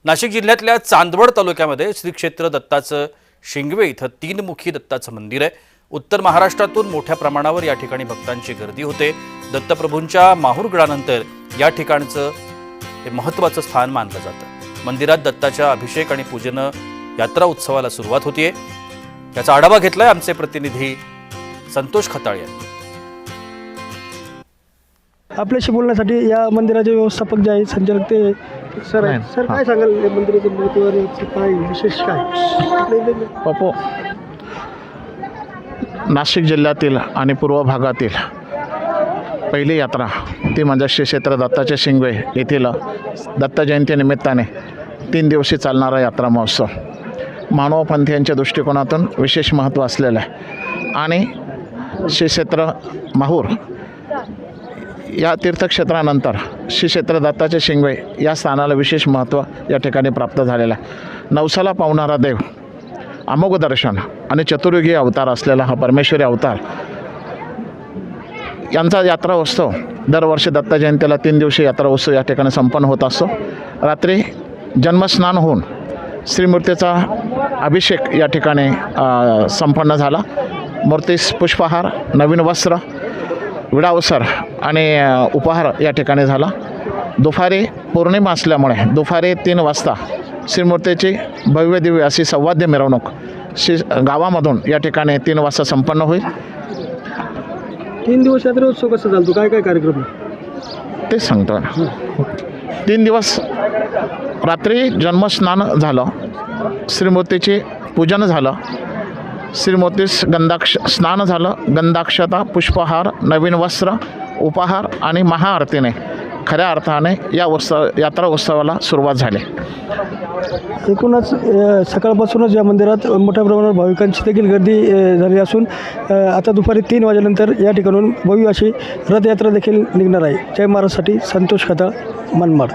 नाशिक जिल्ह्यातल्या चांदवड तालुक्यामध्ये श्री क्षेत्र दत्ताचं शिंगवे इथं तीनमुखी दत्ताचं मंदिर आहे। उत्तर महाराष्ट्रातून मोठ्या प्रमाणावर या ठिकाणी भक्तांची गर्दी होते। दत्तप्रभूंच्या माहुरगडानंतर या ठिकाणचं हे महत्त्वाचं स्थान मानलं जातं। मंदिरात दत्ताच्या अभिषेक आणि पूजन यात्रा उत्सवाला सुरुवात होतीये। याचा आढावा घेतलाय आमचे प्रतिनिधी संतोष खताळे यांनी। आपल्याशी बोलण्यासाठी या मंदिराचे व्यवस्थापक जे आहेत संचालक ते सर आहेत। सर काय सांगाल या मंदिराचं महत्त्व आणि काय विशेष काय? पप्पू नाशिक जिल्ह्यातील आणि पूर्व भागातील पहिली यात्रा ती म्हणजे श्री क्षेत्र दत्ताचे शिंगवे येथील दत्त जयंतीनिमित्ताने 3 दिवसीय चालणारा यात्रा महोत्सव मानवपंथीयांच्या दृष्टिकोनातून विशेष महत्त्व असलेलं आहे। आणि श्री क्षेत्र माहूर या तीर्थक्षेत्रानंतर श्री क्षेत्र दत्ताचे शिंगवे या स्थानाला विशेष महत्त्व या ठिकाणी प्राप्त झालेलं आहे। नवसाला पावणारा देव, अमोघ दर्शन आणि चतुर्युगी अवतार असलेला हा परमेश्वरी अवतार यांचा यात्रा उत्सव दरवर्षी दत्त जयंतीला 3 दिवसीय यात्रा उत्सव या ठिकाणी संपन्न होत असतो। रात्री जन्मस्नान होऊन श्रीमूर्तीचा अभिषेक या ठिकाणी संपन्न झाला। मूर्तीस पुष्पहार, नवीन वस्त्र, विडावसर आणि उपहार या ठिकाणी झाला। दुपारी पौर्णिमा असल्यामुळे दुपारी 3 वाजता श्रीमूर्तीची भव्य दिव्य अशी सौवाद्य मिरवणूक गावामधून या ठिकाणी 3 वाजता संपन्न होईल। 3 दिवस यात्रोत्सव कसा चालतो, काय काय कार्यक्रम? तेच सांगतो ना। 3 दिवस रात्री जन्मस्नान झालं, श्रीमूर्तीचे पूजन झालं, श्रीमूर्तीस स्नान झालं, गंधाक्षता, पुष्पहार, नवीन वस्त्र, उपहार आणि महाआरतीने खऱ्या अर्थाने या यात्रा उत्सवाला सुरुवात झाली। एकूणच सकाळपासूनच या मंदिरात मोठ्या प्रमाणावर भाविकांची देखील गर्दी झाली असून आता दुपारी 3 वाजेनंतर या ठिकाणून भव्य अशी रथयात्रा देखील निघणार आहे। जय महाराजसाठी संतोष खताळ, मनमाड।